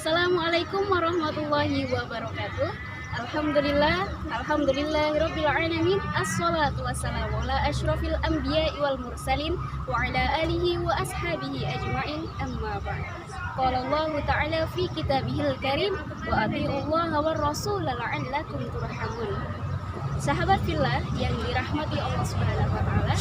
Assalamualaikum warahmatullahi wabarakatuh. Alhamdulillahirabbil alamin. Assalatu wassalamu ala asyrofil anbiya'i wal mursalin wa ala alihi wa ashabihi ajma'in, amma ba'd. Qala Allah ta'ala fi kitabihil karim wa atiullaha war rasul la'allakum turhamun. Sahabat fillah yang dirahmati Allah Subhanahu wa taala,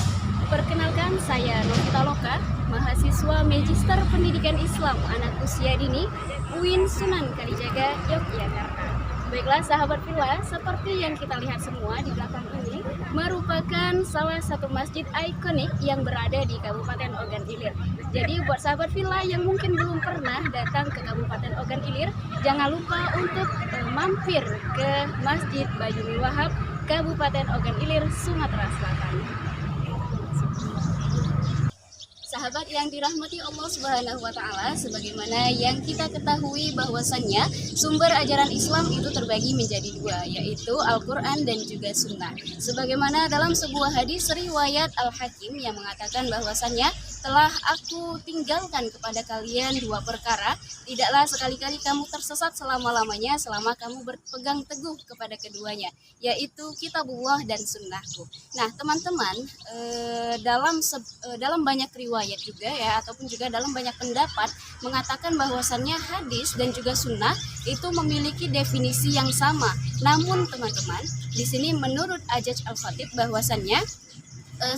perkenalkan saya Novita Loka, mahasiswa Magister Pendidikan Islam anak usia dini UIN Sunan Kalijaga, Yogyakarta. Baiklah sahabat fillah, seperti yang kita lihat semua di belakang ini merupakan salah satu masjid ikonik yang berada di Kabupaten Ogan Ilir. Jadi buat sahabat fillah yang mungkin belum pernah datang ke Kabupaten Ogan Ilir, jangan lupa untuk mampir ke Masjid Bayumi Wahab, Kabupaten Ogan Ilir, Sumatera Selatan. Sahabat yang dirahmati Allah Subhanahu wa taala, sebagaimana yang kita ketahui bahwasannya sumber ajaran Islam itu terbagi menjadi dua, yaitu Al-Qur'an dan juga Sunnah. Sebagaimana dalam sebuah hadis riwayat Al-Hakim yang mengatakan bahwasannya telah aku tinggalkan kepada kalian dua perkara, tidaklah sekali-kali kamu tersesat selama-lamanya selama kamu berpegang teguh kepada keduanya, yaitu kitabullah dan sunnahku. Nah teman-teman, dalam banyak riwayat juga ya, ataupun juga dalam banyak pendapat mengatakan bahwasannya hadis dan juga sunnah itu memiliki definisi yang sama. Namun teman-teman, di sini menurut Ajaj Al-Khatib bahwasannya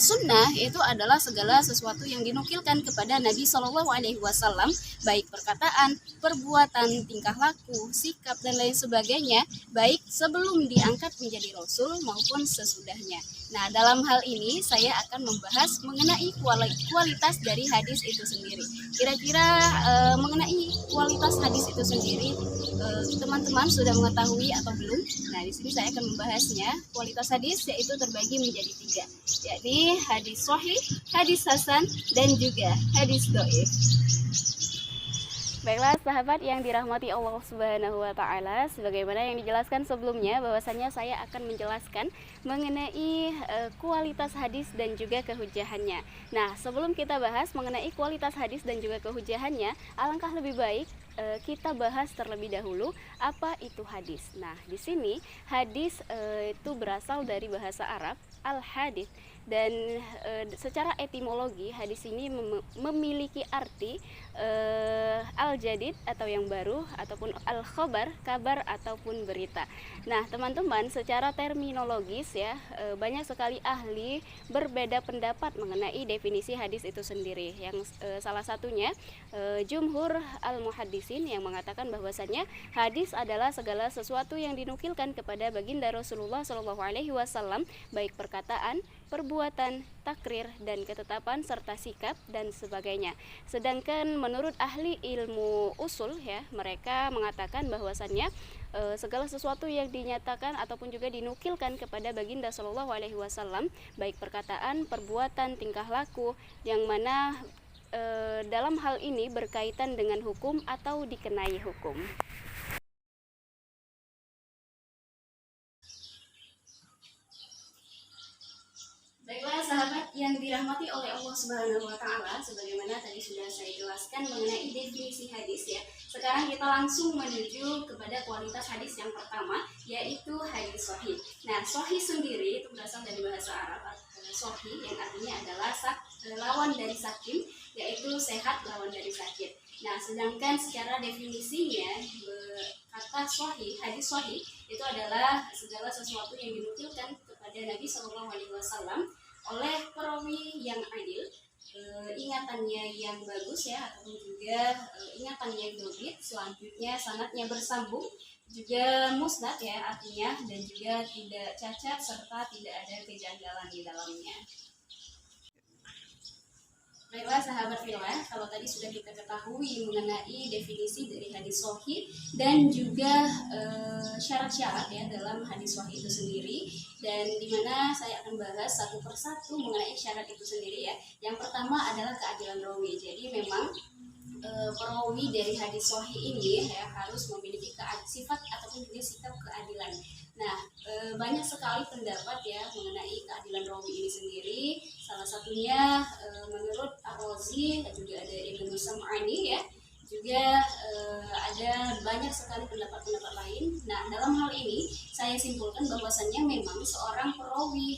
sunnah itu adalah segala sesuatu yang dinukilkan kepada Nabi Shallallahu Alaihi Wasallam, baik perkataan, perbuatan, tingkah laku, sikap dan lain sebagainya, baik sebelum diangkat menjadi Rasul maupun sesudahnya. Nah, dalam hal ini saya akan membahas mengenai kualitas dari hadis itu sendiri. Kira-kira mengenai kualitas hadis itu sendiri, teman-teman sudah mengetahui atau belum? Nah, di sini saya akan membahasnya. Kualitas hadis yaitu terbagi menjadi tiga, yakni hadis sahih, hadis hasan, dan juga hadis dhaif. Baiklah sahabat yang dirahmati Allah Subhanahu wa taala, sebagaimana yang dijelaskan sebelumnya bahwasannya saya akan menjelaskan mengenai kualitas hadis dan juga kehujahannya. Nah, sebelum kita bahas mengenai kualitas hadis dan juga kehujahannya, alangkah lebih baik kita bahas terlebih dahulu apa itu hadis. Nah, di sini hadis itu berasal dari bahasa Arab al-hadits, dan secara etimologi hadis ini memiliki arti al-jadid atau yang baru, ataupun al-khobar, kabar ataupun berita. Nah teman-teman, secara terminologis ya, banyak sekali ahli berbeda pendapat mengenai definisi hadis itu sendiri. Yang salah satunya jumhur al-muhaddisin yang mengatakan bahwasannya hadis adalah segala sesuatu yang dinukilkan kepada baginda Rasulullah Shallallahu Alaihi Wasallam, baik perkataan, perbuatan, takrir, dan ketetapan serta sikap dan sebagainya. Sedangkan menurut ahli ilmu usul ya, mereka mengatakan bahwasannya segala sesuatu yang dinyatakan ataupun juga dinukilkan kepada baginda Shallallahu Alaihi Wasallam, baik perkataan, perbuatan, tingkah laku, yang mana dalam hal ini berkaitan dengan hukum atau dikenai hukum. Baiklah sahabat yang dirahmati oleh Allah Subhanahu wa taala, sebagaimana tadi sudah saya jelaskan mengenai definisi hadis ya. Sekarang kita langsung menuju kepada kualitas hadis yang pertama, yaitu hadis sahih. Nah, sahih sendiri itu berasal dari bahasa Arab sahih, yang artinya adalah lawan dari sakim, yaitu sehat lawan dari sakit. Nah, sedangkan secara definisinya kata sahih, hadis sahih itu adalah segala sesuatu yang dinukilkan kepada Nabi Shallallahu Alaihi Wasallam oleh perawi yang adil, ingatannya yang bagus ya, ataupun juga ingatannya yang dobit, selanjutnya sanadnya bersambung, juga musnad ya artinya, dan juga tidak cacat serta tidak ada kejanggalan di dalamnya. Baiklah sahabat fillah, kalau tadi sudah kita ketahui mengenai definisi dari hadis sahih dan juga syarat-syarat ya dalam hadis sahih itu sendiri, dan dimana saya akan bahas satu persatu mengenai syarat itu sendiri ya. Yang pertama adalah keadilan rawi. Jadi memang perawi dari hadis sahih ini ya harus memiliki sifat ataupun juga sikap keadilan. Nah, banyak sekali pendapat ya mengenai keadilan rawi ini sendiri. Salah satunya menurut Ar-Razi, juga ada Ibnu Sam'ani ya, juga ada banyak sekali pendapat-pendapat lain. Nah, dalam hal ini saya simpulkan bahwasannya memang seorang perawi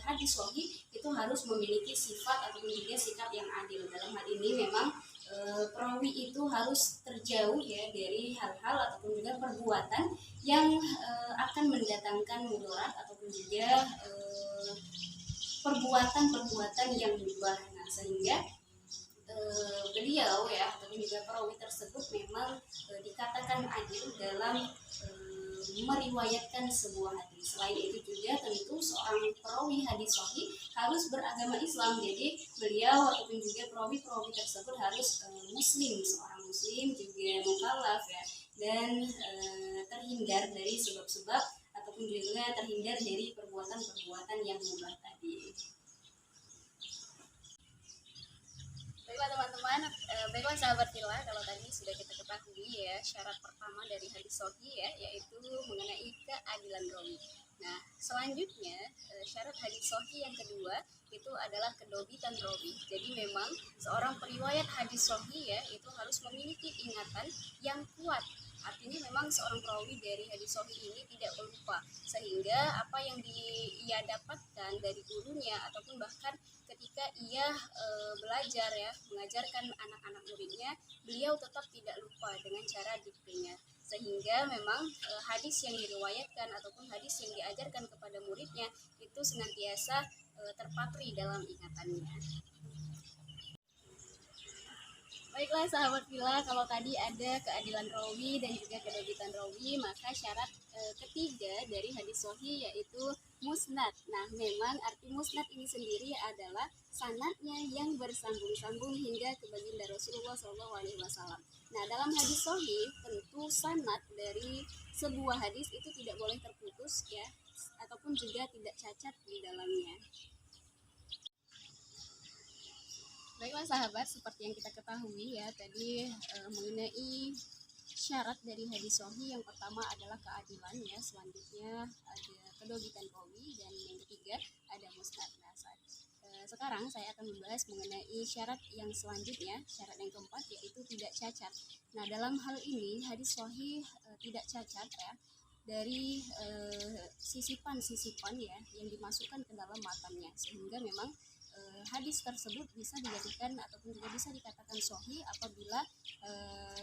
hadis sahih itu harus memiliki sifat ataupun juga sikap yang adil. Dalam hal ini memang perawi itu harus terjauh ya dari hal-hal ataupun juga perbuatan yang akan mendatangkan mudarat ataupun juga perbuatan-perbuatan yang mubah. Nah, sehingga beliau ya ataupun juga perawi tersebut memang dikatakan adil dalam meriwayatkan sebuah hadis. Selain itu juga tentu seorang perawi hadis sahih harus beragama Islam. Jadi beliau ataupun juga perawi-perawi tersebut harus muslim, seorang muslim juga mukallaf ya, dan terhindar dari sebab-sebab ataupun juga terhindar dari perbuatan-perbuatan yang mubah tadi. Baiklah teman-teman, baiklah sahabat Villa, kalau tadi sudah kita ketahui ya syarat pertama dari hadis sahih ya, yaitu mengenai keadilan rawi. Nah, selanjutnya syarat hadis sahih yang kedua itu adalah kedobitan rawi. Jadi memang seorang periwayat hadis sahih ya itu harus memiliki ingatan yang kuat. Artinya memang seorang perawi dari hadis sahih ini tidak lupa, sehingga apa yang ia dapatkan dari gurunya ataupun bahkan ketika ia belajar ya mengajarkan anak-anak muridnya, beliau tetap tidak lupa dengan cara diktinya, sehingga memang hadis yang diriwayatkan ataupun hadis yang diajarkan kepada muridnya itu senantiasa terpatri dalam ingatannya. Baiklah sahabat Villa, kalau tadi ada keadilan rawi dan juga kedobitan rawi, maka syarat ketiga dari hadis sahih yaitu musnad. Nah, memang arti musnad ini sendiri adalah sanadnya yang bersambung-sambung hingga ke baginda Rasulullah SAW. Nah, dalam hadis sahih tentu sanad dari sebuah hadis itu tidak boleh terputus ya, ataupun juga tidak cacat di dalamnya. Baiklah sahabat, seperti yang kita ketahui ya tadi mengenai syarat dari hadis sahih, yang pertama adalah keadilan ya, selanjutnya ada kedobitan rawi, dan yang ketiga ada musnad. Nah, sekarang saya akan membahas mengenai syarat yang selanjutnya, syarat yang keempat yaitu tidak cacat. Nah, dalam hal ini hadis sahih tidak cacat ya dari sisipan-sisipan ya yang dimasukkan ke dalam matanya, sehingga memang hadis tersebut bisa dijadikan ataupun juga bisa dikatakan sahih apabila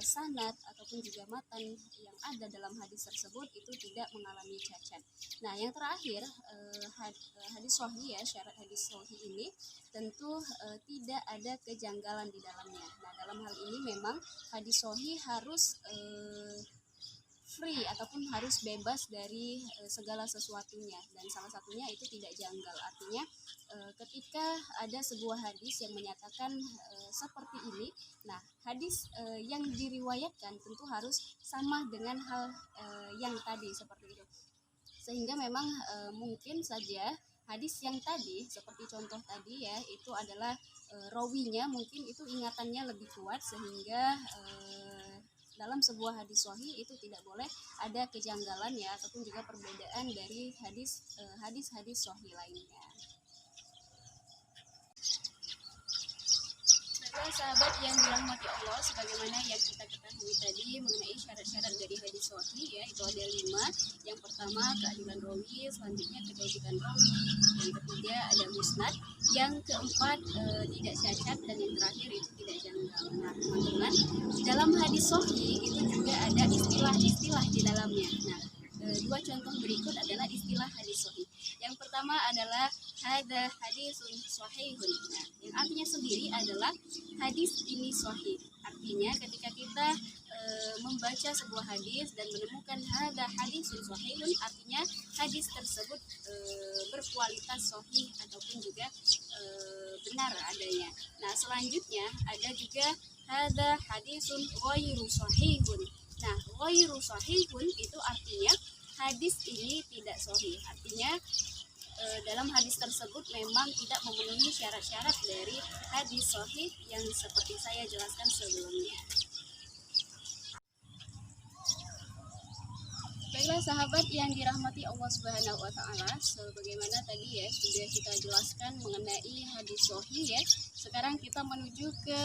sanad ataupun juga matan yang ada dalam hadis tersebut itu tidak mengalami cacat. Nah, yang terakhir hadis sahih ya, syarat hadis sahih ini tentu tidak ada kejanggalan di dalamnya. Nah, dalam hal ini memang hadis sahih harus free ataupun harus bebas dari segala sesuatunya, dan salah satunya itu tidak janggal. Artinya ketika ada sebuah hadis yang menyatakan seperti ini, nah hadis yang diriwayatkan tentu harus sama dengan hal yang tadi seperti itu, sehingga memang mungkin saja hadis yang tadi seperti contoh tadi ya itu adalah rawinya mungkin itu ingatannya lebih kuat, sehingga dalam sebuah hadis sahih itu tidak boleh ada kejanggalan ya ataupun juga perbedaan dari hadis sahih lainnya. Baiklah sahabat yang dirahmati Allah, sebagaimana yang kita ketahui tadi mengenai syarat-syarat dari hadis sahih ya, itu ada 5. Yang pertama keadilan rawi, selanjutnya kedobitan rawi, yang ketiga ada musnad, yang keempat tidak cacat, dan yang terakhir itu tidak janggal. Nah teman-teman, dalam hadis sahih itu juga ada istilah-istilah di dalamnya. Nah, 2 contoh berikut adalah istilah hadis sahih. Yang pertama adalah hadza hadisun sahihun. Nah, yang artinya sendiri adalah hadis ini sahih. Artinya ketika kita membaca sebuah hadis dan menemukan hadza hadisun sahihun, artinya hadis tersebut berkualitas sahih ataupun juga benar adanya. Nah, selanjutnya ada juga hadza hadisun ghairu sahihun. Nah, ghairu sahihun itu artinya hadis ini tidak sahih. Artinya dalam hadis tersebut memang tidak memenuhi syarat-syarat dari hadis sahih yang seperti saya jelaskan sebelumnya. Baiklah sahabat yang dirahmati Allah Subhanahu wa taala, sebagaimana tadi ya sudah kita jelaskan mengenai hadis sahih ya. Sekarang kita menuju ke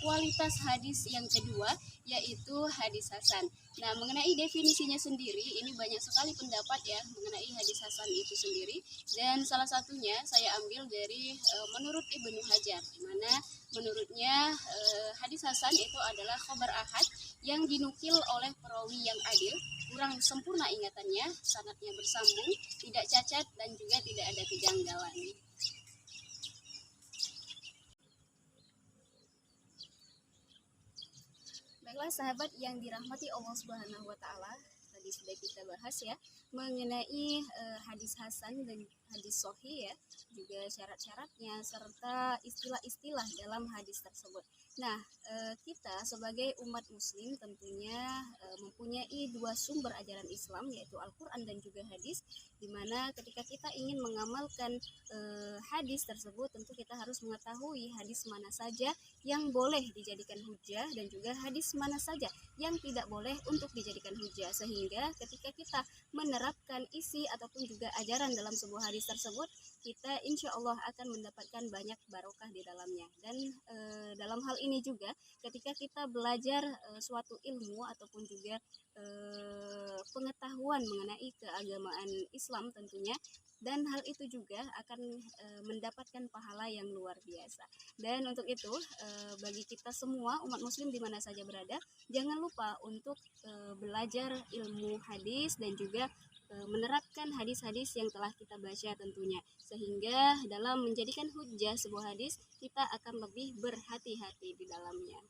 kualitas kualitas hadis yang kedua, yaitu hadis hasan. Nah, mengenai definisinya sendiri, ini banyak sekali pendapat ya mengenai hadis hasan itu sendiri. Dan salah satunya saya ambil dari menurut Ibnu Hajar, di mana menurutnya hadis hasan itu adalah khabar ahad yang dinukil oleh perawi yang adil, kurang sempurna ingatannya, sanadnya bersambung, tidak cacat, dan juga tidak ada kejanggalan. Baiklah sahabat yang dirahmati Allah Subhanahu wa taala, tadi sudah kita bahas ya mengenai hadis hasan dan hadis sahih ya, juga syarat-syaratnya serta istilah-istilah dalam hadis tersebut. Nah, kita sebagai umat muslim tentunya mempunyai dua sumber ajaran Islam, yaitu Al-Qur'an dan juga hadis, di mana ketika kita ingin mengamalkan hadis tersebut, tentu kita harus mengetahui hadis mana saja yang boleh dijadikan hujah dan juga hadis mana saja yang tidak boleh untuk dijadikan hujah, sehingga ketika kita menerapkan isi ataupun juga ajaran dalam sebuah hadis tersebut, kita insya Allah akan mendapatkan banyak barokah di dalamnya. Dan dalam hal ini juga ketika kita belajar suatu ilmu ataupun juga pengetahuan mengenai keagamaan Islam tentunya, dan hal itu juga akan mendapatkan pahala yang luar biasa. Dan untuk itu bagi kita semua umat muslim di mana saja berada, jangan lupa untuk belajar ilmu hadis dan juga menerapkan hadis-hadis yang telah kita baca tentunya, sehingga dalam menjadikan hujah sebuah hadis kita akan lebih berhati-hati di dalamnya.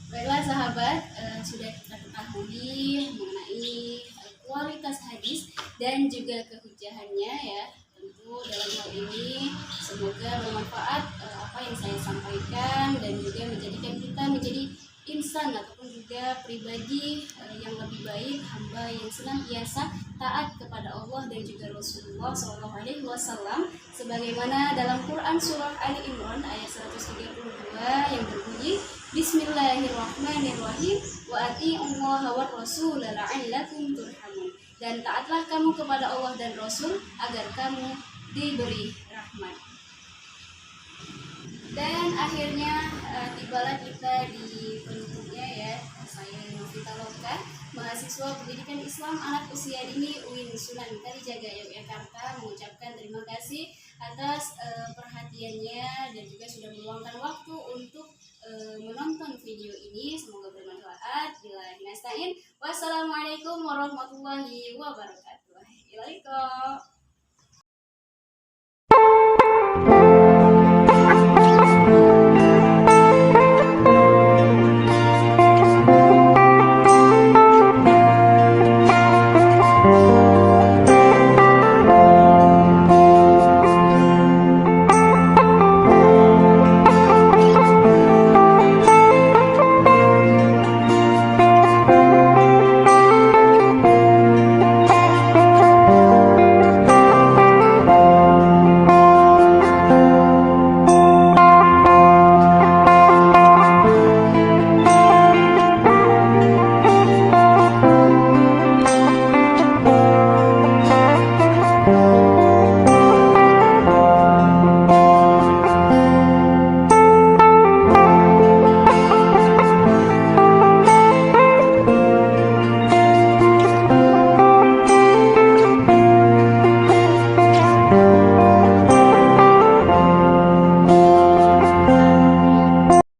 Baiklah sahabat, sudah kita ketahui mengenai kualitas hadis dan juga kehujahannya ya. Tentu dalam hal ini semoga bermanfaat apa yang saya sampaikan dan juga menjadikan kita menjadi insan ataupun juga pribadi yang lebih baik, hamba yang senantiasa taat kepada Allah dan juga Rasulullah SAW, sebagaimana dalam Quran surah Ali Imran ayat 132 yang berbunyi, Bismillahirrahmanirrahim, wa ati'ullaha wa rasul la'allakum turhamun. Dan taatlah kamu kepada Allah dan Rasul agar kamu diberi rahmat. Dan akhirnya tibalah kita di penutupnya ya. Saya Novita Loka, mahasiswa pendidikan Islam anak usia dini UIN Sunan Kalijaga Yogyakarta, mengucapkan terima kasih atas perhatiannya dan juga sudah meluangkan waktu untuk menonton video ini. Semoga bermanfaat. Bila hinastain, wassalamualaikum warahmatullahi wabarakatuh. Ilaika.